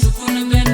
Sukunu ben,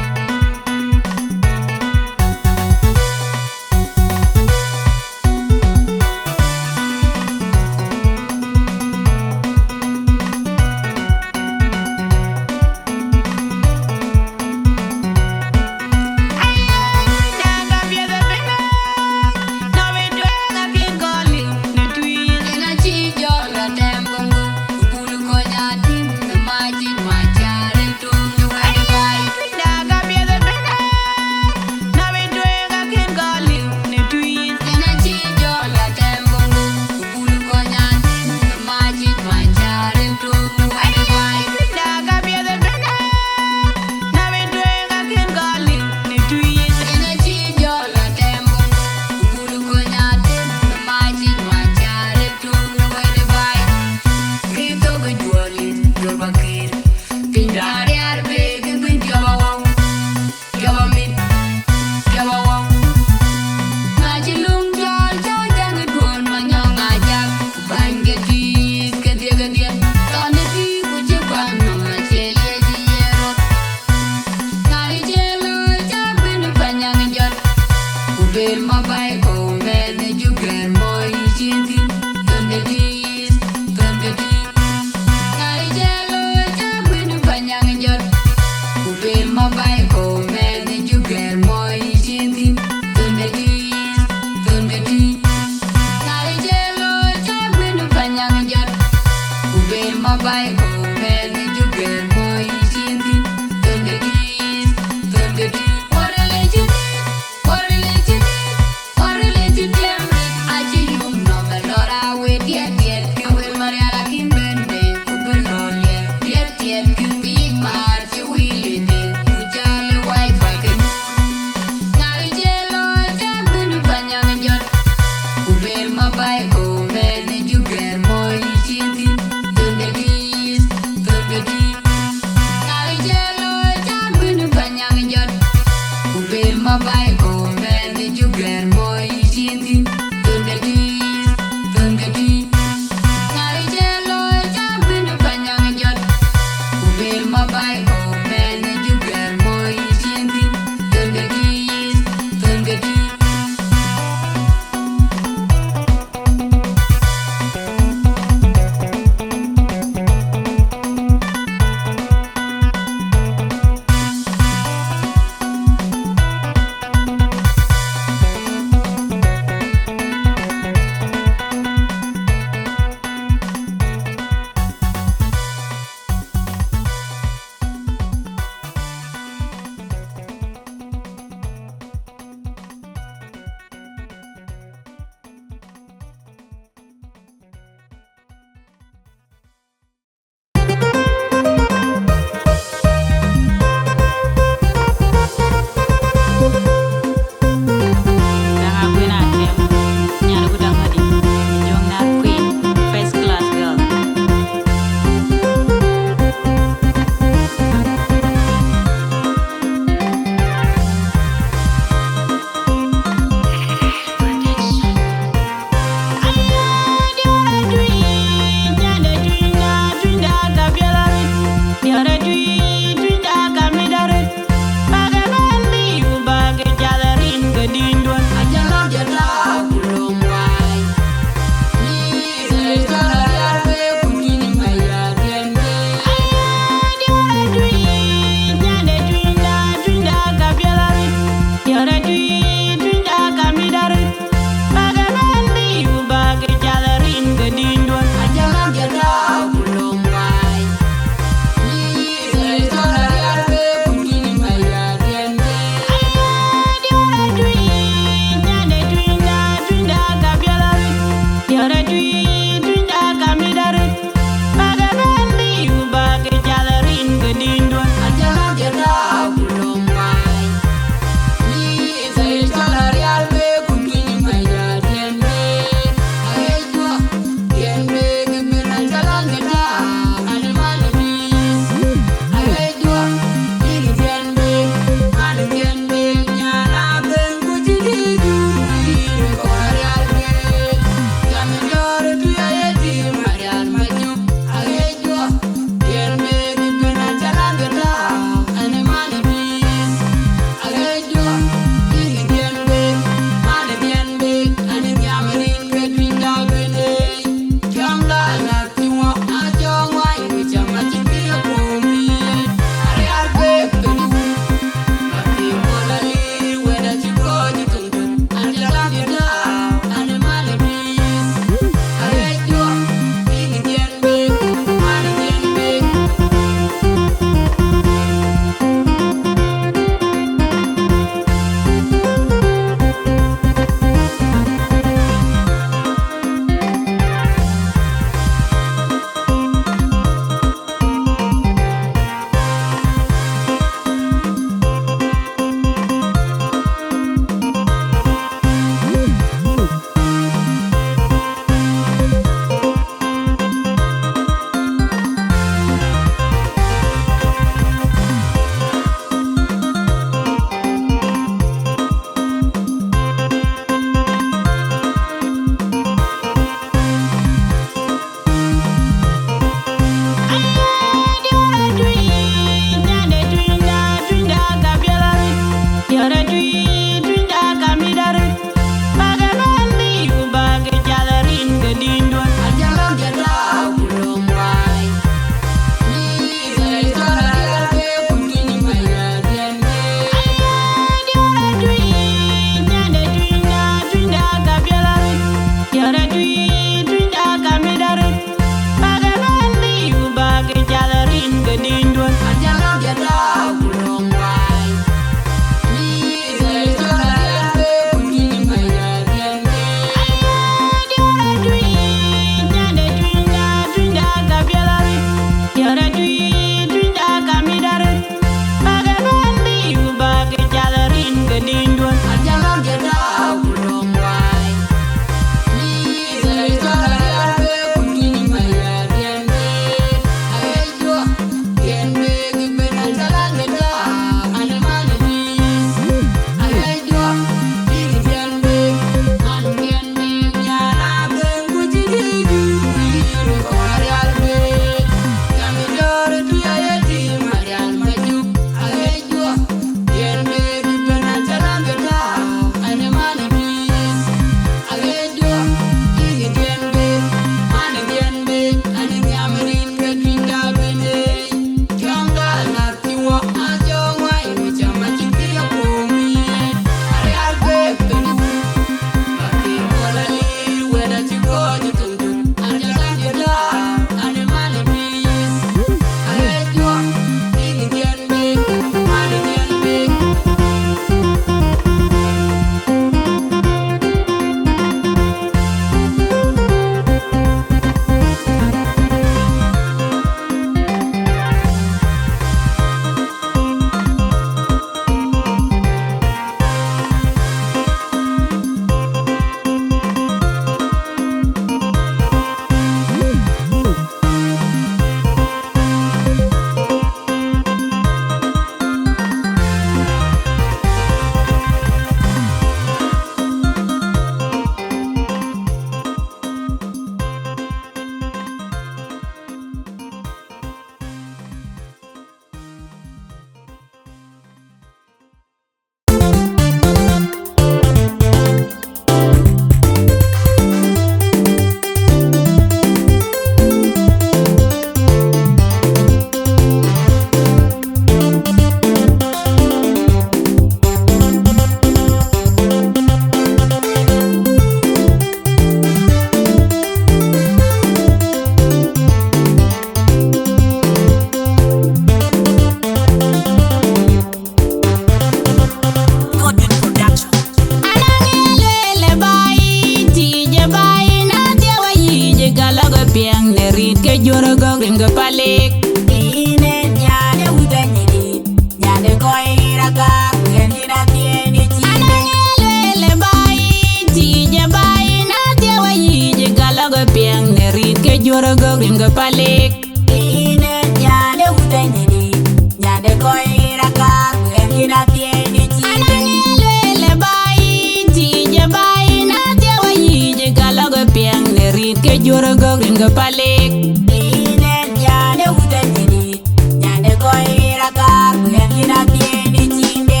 ringa palik. Ine nyane udanyini, nyane koi rakar, ngina tieni chinde. Anangelele bai, tije bai, na tewa yije kalaga piang ne rit ke jura go ringa palik. Ine nyane udanyini, nyane koi rakar, ngina tieni chinde.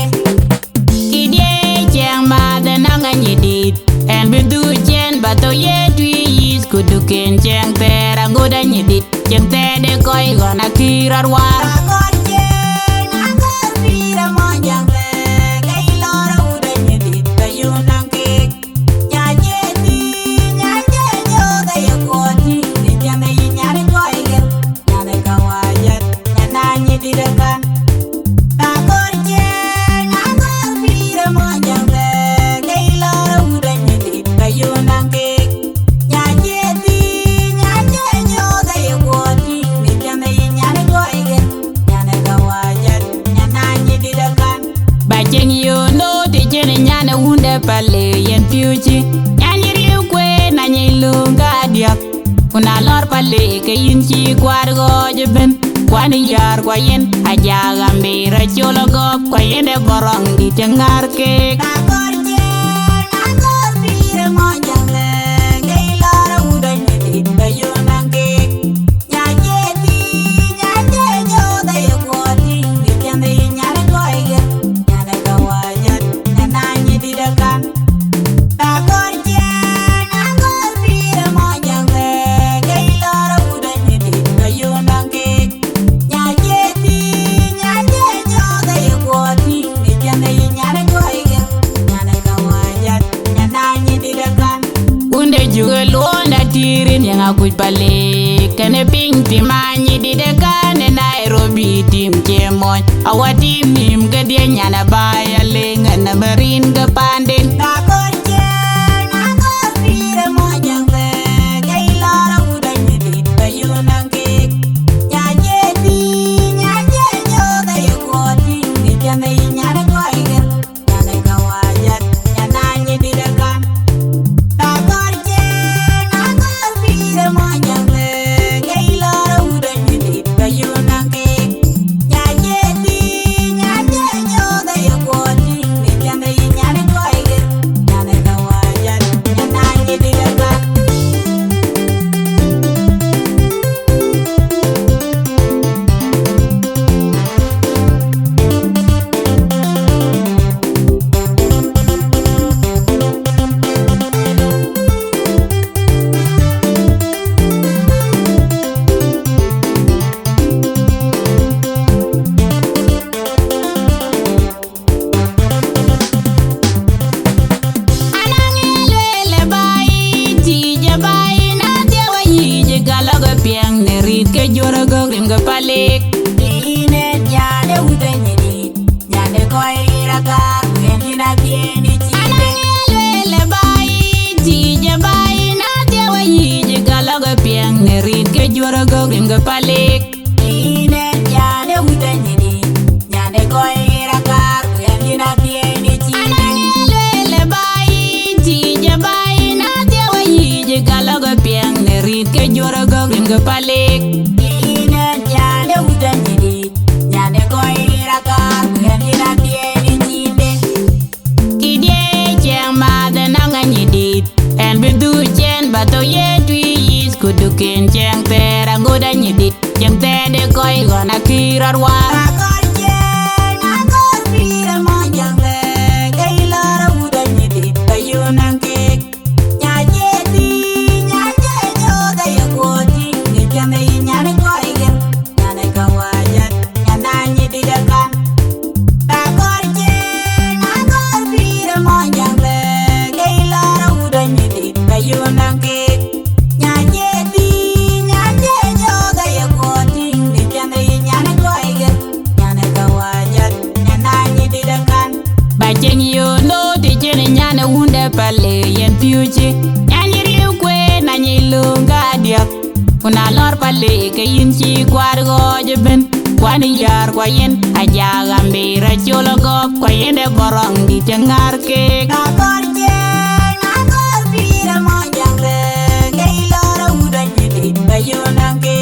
Kidye cheng mada nanga nyidit, en bidu chen bato ye tui kuduken cheng tera ngoda nyidit, cheng tede koi gona kirar war. Akor chen, akor pira mojang le, kailora udanyini, kayunang kek. Nyanyeti, nyanyenyo kaya koti, nyane nyane koi ger, nyane kawajat, nyananye didekan. Akor chen, akor pira mojang le, kailora udanyini, kayunang kek. Nyanyeti, nyanyenyo kaya koti, nyane nyane koi ger, nyane kawajat, nyananye didekan. Bacheng yo no te chene nyane wunde pale yen piuchi. Nyanyi riu kwe na nyilunga Adhiok. Kuna lor pale ke yinchi kwar go jeben. Kwani yar kwa yen ajaga mbira cholo gop kwa yende borong di tengar kek. Akor chen, akor pira mojang le, kailora udanyini, kayunang kek. Nyanyeti, nyanyenyo kaya koti, nyane nyane koi ger, nyane kawajat, nyananye didekan. Akor chen, akor pira mojang le, kailora udanyini, kayunang kek. Nyanyeti, nyanyenyo kaya koti, nyane nyane koi ger, nyane kawajat, nyananye didekan. Unde juga luonda tirin yang aku pale. Kene ping timanyi di dekane Nairobi tim cemoy. Awa tim nim ke dia nyana baya lengan na berin ke pandin. Akor chen, akor pira mojang le, kailora udanyini, kayunang kek. Nyanyeti, nyanyenyo kaya koti, nyane nyane koi ger, nyane kawajat, nyananye didekan. Akor chen, akor pira mojang le, kailora udanyini, kayunang kek. Nyanyeti, nyanyenyo kaya koti, nyane nyane koi ger, nyane kawajat, nyananye didekan. Anangelele bai, tije bai, na tewa yije kalaga piang ne rit ke jura go ringa palik. Ine nyane udanyini, nyane koi rakar, ngina tieni chinde. Anangelele bai, tije bai, na tewa yije kalaga piang ne rit ke jura go ringa palik. Ine nyane udanyini, nyane koi rakar, ngina tieni chinde. Anangelele bai, tije bai, na tewa yije kalaga piang ne rit ke jura go ringa palik. Ine nyane udanyini, nyane koi rakar, ngina tieni chinde. Kidye cheng mada nanga nyidit, en bidu chen bato ye tui kuduken cheng tera ngoda nyidit, cheng tede koi gona kirar war. Akor chen, akor pira mojang le, kailora udanyini, kayunang kek. Nyanyeti, nyanyenyo kaya koti, nyane nyane koi ger, nyane kawajat, nyananye didekan. Akor chen, akor pira mojang le, kailora udanyini, kayunang kek. Nyanyeti, nyanyenyo kaya koti, nyane nyane koi ger, nyane kawajat, nyananye didekan. Bacheng yo no te chene nyane wunde pale yen piuchi. Nyanyi riu kwe na nyilunga Adhiok. Kuna lor pale ke yinchi kwar go jeben. Kwani yar kwa yen ajaga mbira cholo gop kwa yende borong di tengar kek. Akor chen, akor pira mojang le, kailora udanyini, kayunang kek.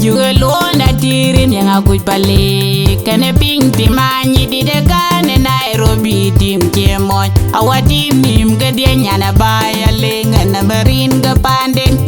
juga luon da tirin yang aku balik. Kene ping timani di dekat Nairobi tim Cemon. Awak tim nim ke dia nyana bayar lengan berin ke pandeng.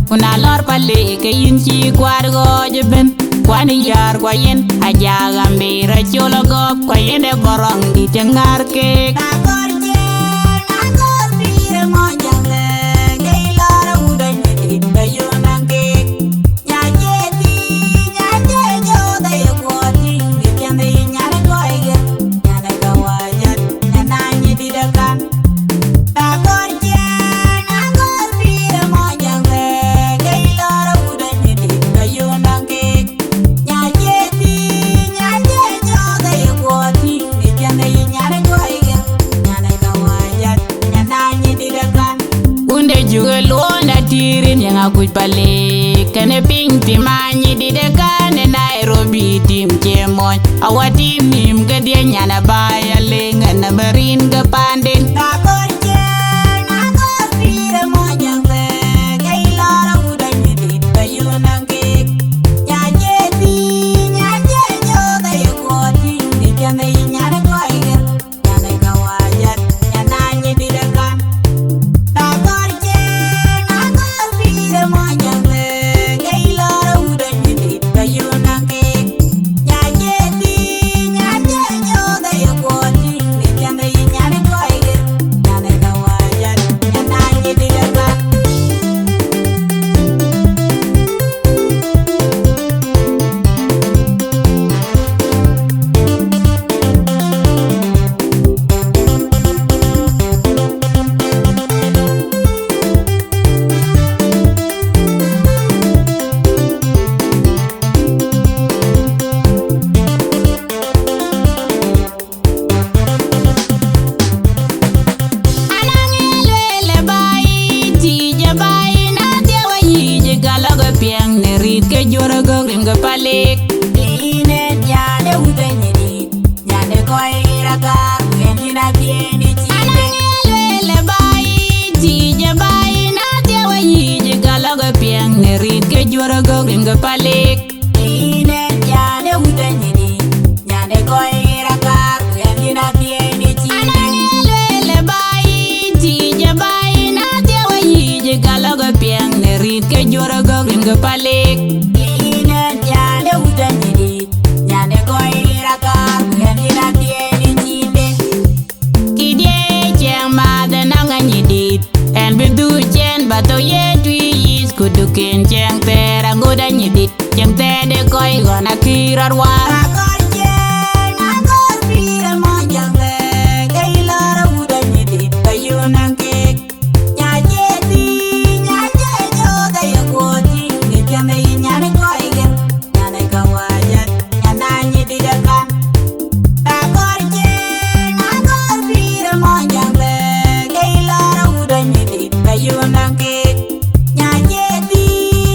Kuna lor pale ke yinchi kwargo jeben kwani yar kwayen aja gambira cholo go kwayen de borong di tengar ke aku balik kene ping timani di dekat Nairobi tim Cemon awak tim nim ke dia nyana bayar lengan berin ke pandeng koi gona kirar wa Akol Gieu Akol pira monjangle Kailara udah nyedit Kayunang kek Nyajeti Nyajejo Daya kuoti Ngejame nyane koi ger Nyane kawajat Nyananye didakan Akol Gieu Akol pira monjangle Kailara udah nyedit Kayunang kek Nyajeti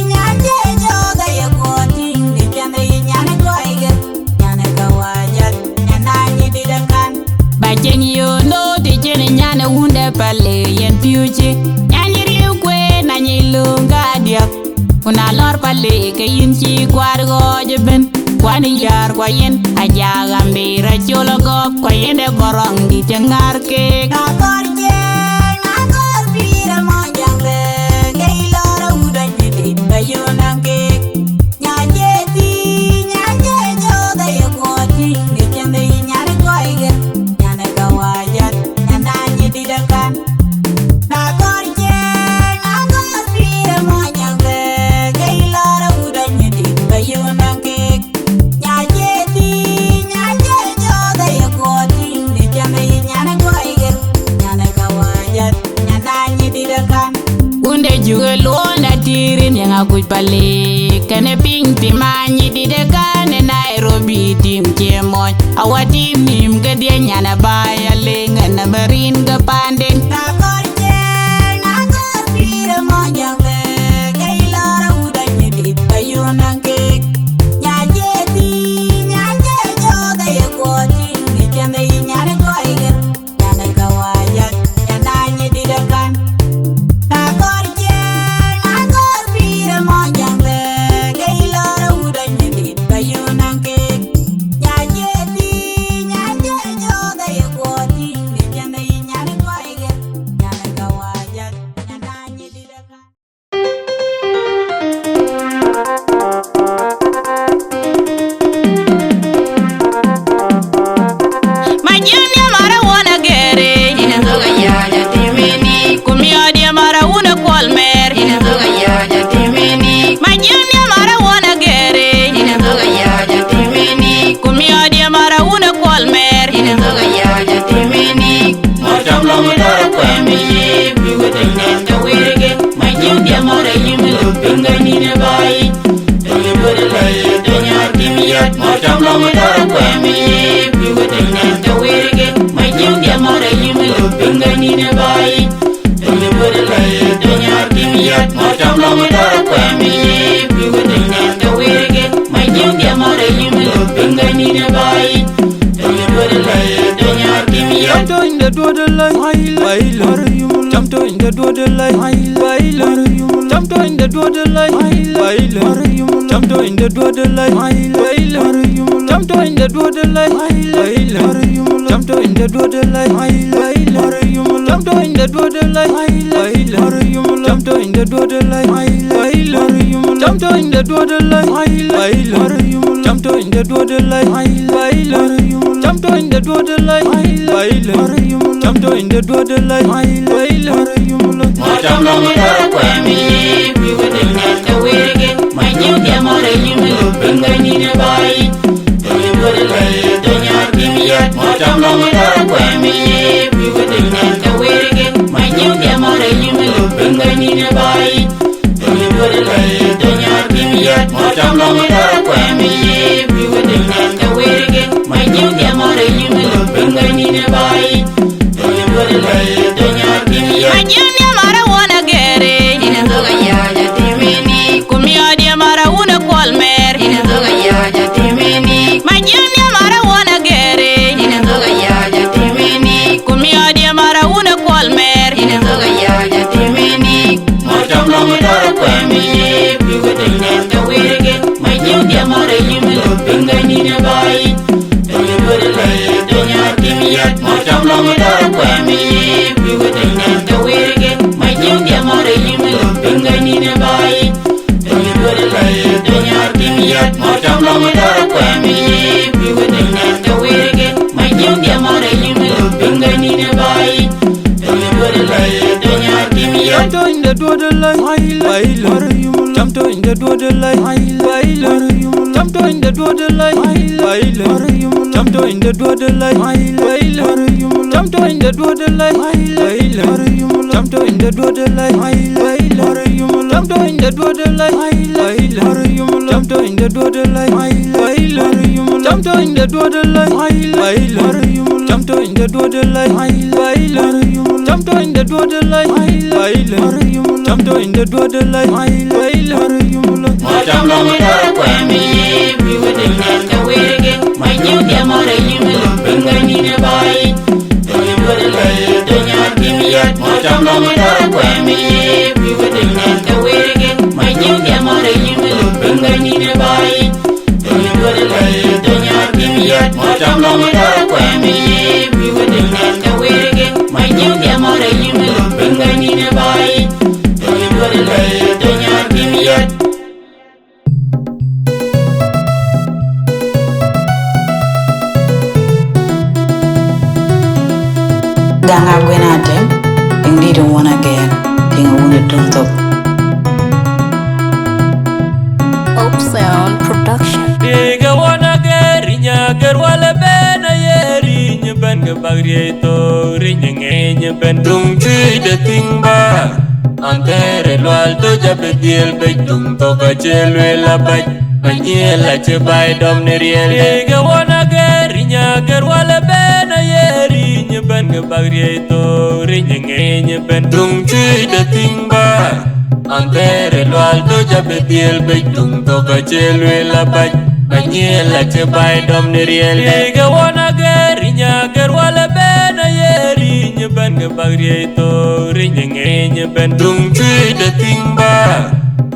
Nyajejo Daya kuoti Ngejame nyane koi ger Nyane kawajat Nyananye didakan Bajeng yo no di jene nyane wunde pale yen piuji Nyanyiri ukwe na nyilunga Adhiok Kuna lor pale ke yinchi kwargo jeben Kwani yar kwa yen ajaga mbira chologo Kwa yende borong di tengar kek Akol Gieu Akol pira monjangle Kailara udah nyedit Kayunang kek Nyajeti Nyajejo Daya kuoti Ngejame nyane koi ger Nyane kawajat Nyananye didakan Akol Gieu Akol pira monjangle Kailara udah nyedit Kayunang kek Nyajeti Nyajejo Daya kuoti Ngejame nyane koi ger Nyane kawajat Nyananye didakan Unde juge luonda tirin yang akuj pale Kene ping timanyi didekane Nairobi tim cemoj Awa tim nim gedia nyana baya lengan na berin ke pandeng Akol Gieu Akol pira monjangle Kailara udah nyedit Kayunang kek Nyajeti Nyajejo Daya kuoti Ngejame nyane koi ger Nyane kawajat Nyananye didakan Akol Gieu Akol pira monjangle Kailara udah nyedit Kayunang kek Nyajeti Nyajejo Daya kuoti Ngejame nyane koi ger Nyane kawajat Nyananye didakan Majunya mara wana gere Ina toga yaja timini, Kumio dia mara una kolmer ina toga yaja timini, Majunya mara wana gere ina toga yaja timini, Kumio dia mara una kolmer ina toga yaja timini. Motam lo mutara kwemi ye Biwa tengen ka wirge Majunya mara yimilu pinga nina bai Tongi budi lai Tonya timiyat Motam lo mutara kwemi ye Biwa tengen ka wirge Majunya mara yimilu pinga nina bai Tongi budi lai Tonya timiyat Motam lo mutara kwemi ye Biwa tengen ka wirge Majunya mara yimilu pinga nina bai Tongi budi lai Tonya timiyat Jump in the door the light, baile. Jump in the door the light, baile. Jump in the door the light, baile. Jump in the door the light, baile. Jump in the door the light, baile. Jump in the door the light, baile. Jump in the door the light, baile. Jump in the door the light, baile. Jump in the door the light, baile. Jump in the door the light, baile. Jump in the door the light, baile. Jump in the door the light, baile. Motam lo mutara kwemi ye Biwa tengen ka wirge Majunya mara yimilu pinga nina bai Tongi budi lai Tonya timiyat Motam lo mutara kwemi ye Biwa tengen ka wirge Majunya mara yimilu pinga nina bai Tongi budi lai Tonya timiyat Motam lo mutara kwemi ye Biwa tengen ka wirge Majunya mara yimilu pinga nina bai Tongi budi lai Tonya timiyat Majunya mara wana gere Ina toga yaja timini, Kumio dia mara una kolmer ina toga yaja timini, Majunya mara wana gere ina toga yaja timini, Kumio dia mara una kolmer ina toga yaja timini. Motam lo mutara kwemi ye Biwa tengen ka wirge Majunya mara yimilu pinga nina bai Tongi budi lai Tonya timiyat Motam lo mutara kwemi ye Biwa tengen ka wirge Majunya mara yimilu pinga nina bai Tongi budi lai Tonya timiyat Motam lo mutara kwemi ye Biwa tengen ka wirge Majunya mara yimilu pinga nina bai Tongi budi lai Tonya timiyat Jump in the door the light, baile. Jump in the door the light, baile. Jump to in the Duot Awerjok, jump to in the Duot Awerjok, jump to in the Duot Awerjok, jump to in the Duot Awerjok, jump to in the Duot Awerjok, jump to in the Duot Awerjok, jump to in the Duot Awerjok, jump to in the Duot Awerjok, jump to in the Duot Awerjok, jump to in the Duot Awerjok. Jump long with her family, we would dance the way again. My new game or a human, bring a need a bite. Don't you do the light, don't you give me yet. Jump long with her family, we would dance the way again. My new game or a human, bring a need a bite. Don't you do the light, don't you give me yet. Jump long with her family, we would dance the way again. My new game or a human, bring a need a bite. Don't you do the light, don't you give me yet. Gak Aguer Atem, yang di don't wanna get, yang wanna don't talk. Hope Sound Production. Diga wana gerinya gerwala bena yeri nyeben gebagri to rinyenge ben dung chui de tingba antere lwal to jabediel be dung to ka chelwe la baj banyela che bay dom ne riel. Diga wana gerinya gerwala bena yeri nyeben gebagri to rinyenge ben dung chui de tingba antere lwal to jabediel be dung to ka chelwe la baj banyela che bay dom ne riel. Diga wana gerinya gerwala bena yeri nyeben gebagri to rinyenge ben dung chui de tingba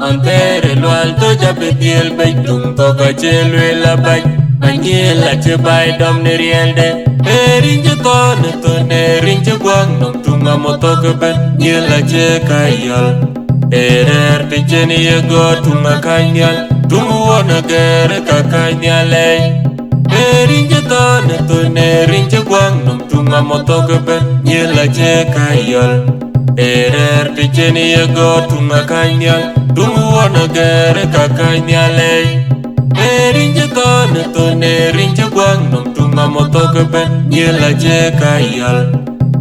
antere lwal to jabediel be dung to ka chelwe la baj banyela che bay dom ne riel de. Erinje kone to ne rinje gwang nom tunga motoke ben nyela che kayal. Erer picheni ye go tunga kanyal tungu wana gere kakanyale. Erinje kone to ne rinje gwang nom tunga motoke ben nyela che kayal. Erer picheni ye go tunga kanyal tungu wana gere kakanyale. Erinje kone to ne rinje gwang nom tunga motoke ben nyela che kayal.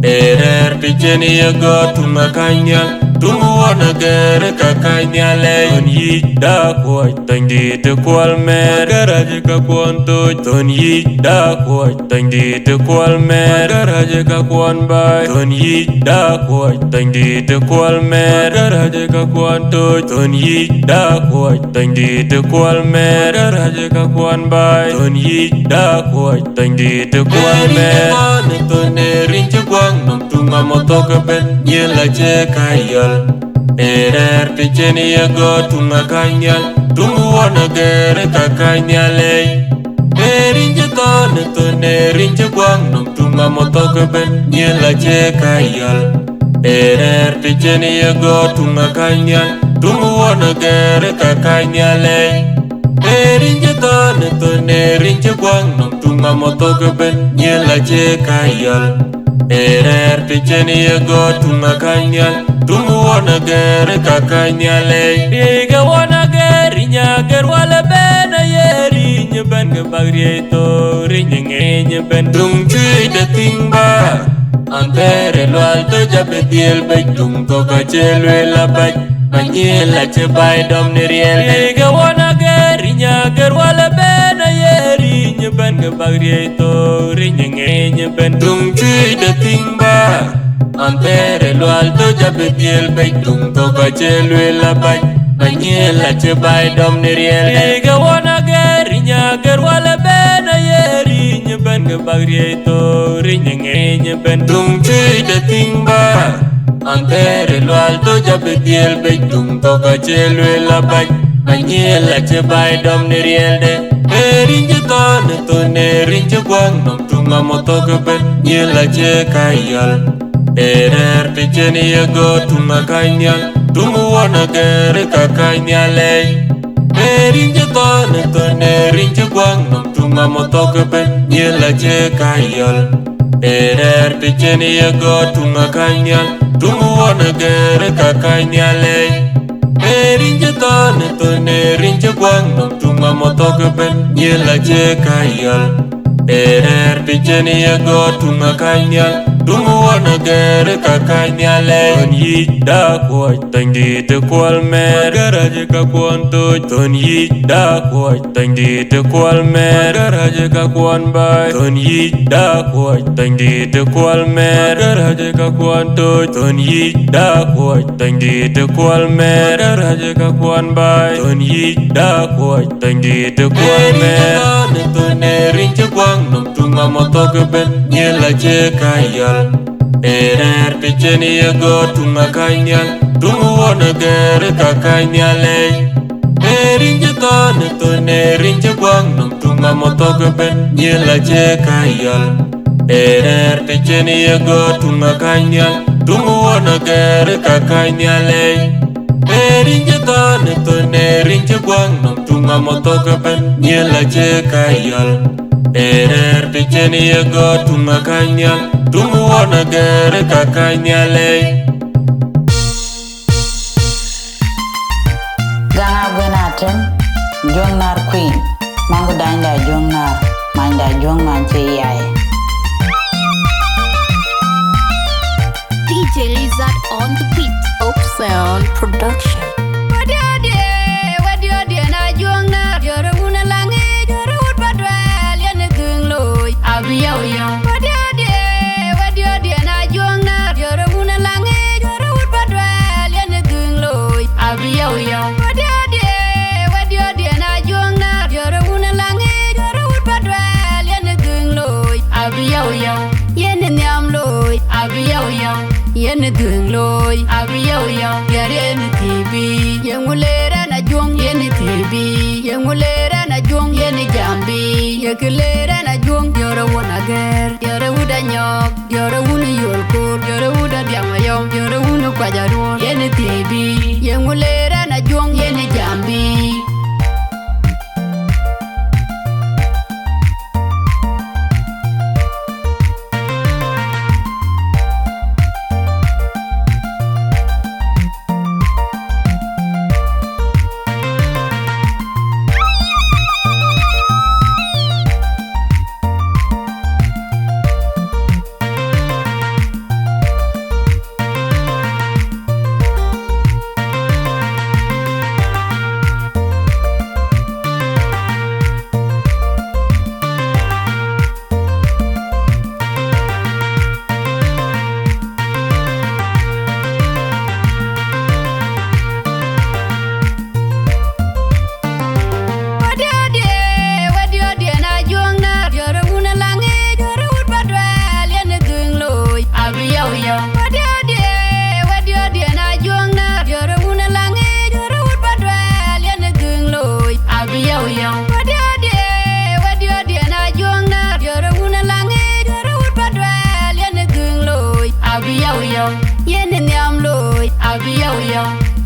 Erer picheni ye go tunga kanyal tungu wana gere kakanyale. Ton yi da kwoj tandi te kwal mer garaje ka kwan toj. Ton yi da kwoj tandi te kwal mer garaje ka kwan bay. Ton yi da kwoj tandi te kwal mer garaje ka kwan toj. Ton yi da kwoj tandi te kwal mer garaje ka kwan bay. Ton yi da kwoj tandi te kwal mer. Ton ne rinche kwang nom tunga motoke ben nyela che kayal. Erer picheni ye go tunga kanyal tungu wana gere kakanyale. Erinje kone to ne rinje gwang nom tunga motoke ben nyela che kayal. Erer picheni ye go tunga kanyal tungu wana gere kakanyale. Erinje kone to ne rinje gwang nom tunga motoke ben nyela che kayal. Erer picheni ye go tunga kanyal tungu wana gere kakanyale. Diga wana gerinya gerwala bena yeri nyeben gebagri to rinyenge ben dung chui de tingba antere lwal to jabediel be dung to ka chelwe la baj banyela che bay dom ne riel. Diga wana gerinya gerwala bena yeri nyeben gebagri to rinyenge ben dung chui de tingba antere lwal to jabediel be dung to ka chelwe la baj banyela che bay dom ne riel. Diga wana gerinya gerwala bena yeri nyeben gebagri to rinyenge ben dung chui de tingba antere lwal to jabediel be dung to ka chelwe la baj banyela che bay dom ne riel de. Erinje kone to ne rinje gwang nom tunga motoke ben nyela che kayal. Erer picheni ye go tunga kanyal tungu wana gere kakanyale. Erinje kone to ne rinje gwang nom tunga motoke ben nyela che kayal. Erer picheni ye go tunga kanyal tungu wana gere kakanyale. rinje tone rinje gwang nom tunga motoke ben yela je kayal picheni ya go tunga kanyal tungu wana gere ka kanyale ton yi da ko tandi te kwal mer garaje ka kwon to ton yi da ko tandi te kwal mer garaje ka kwon bai ton yi da ko tandi te kwal mer garaje ka kwon to ton yi da ko tandi te kwal mer garaje ka kwon bai ton yi da ko tandi te kwal mer ne rinje kwang nom tunga motoke ben yela je kayal picheni ya go tunga kanyal tungu wana gere ka kanyale rinje tone rinje kwang nom tunga motoke ben yela je kayal picheni ya go tunga kanyal tungu wana gere ka kanyale rinje tone rinje kwang nom tunga motoke ben yela je kayal picheni ya go tunga kanyal tungu wana gere ka kanyale. Gak Aguer Atem, Ajuong nar queen, mangu danda Ajuong nar, manda Ajuong manche yae. DJ Lizard on the beat. Hope Sound Production. Yen doing loy, Abiyo, Yaren TV, Yamulera na Jung, Yen TV, Yamulera na Jung, Yen Jambi, Yakulera na Jung, you're a one again, you're a wood and yop, you're a wood, you're cool, you're a wood and yamayom, you're a wood of Quajaro, Yen TV, Yamulera na Jung, Yen Jambi.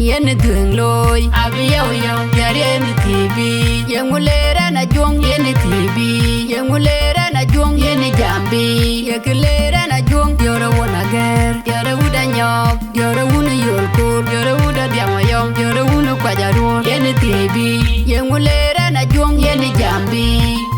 Yen doing loy, Abiyo, Yaren TV, Yamulera na Jung, Yen TV, Yamulera na Jung, Yen Jambi, Yakulera na Jung, you're a one again, you're a wood and yop, you're a wood, you're cool, you're a wood of Yamayom, you're a wood of Quajaro, Yen TV, Yamulera na Jung, Yen Jambi.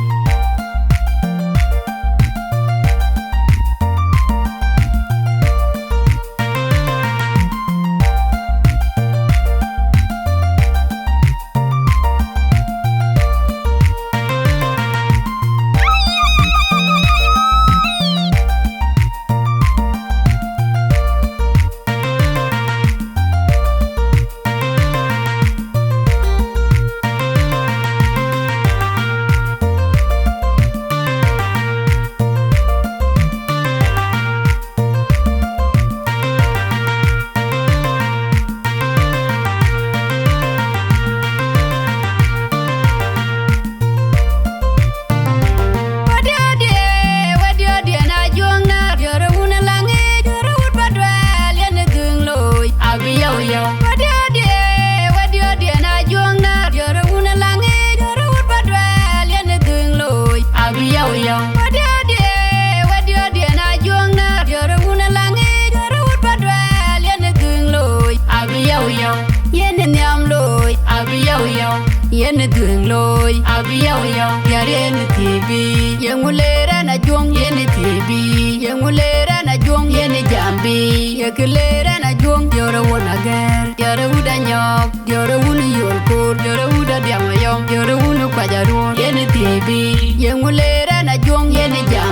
yow yow yare ni tibi yengulera na jong yeni tibi yengulera na jong yeni jambi yekulera na jong yoro wona ger yoro uda nyok yoro unu yolkur yoro uda diamayom yoro unu kwajaru yeni tibi yengulera na jong yeni jambi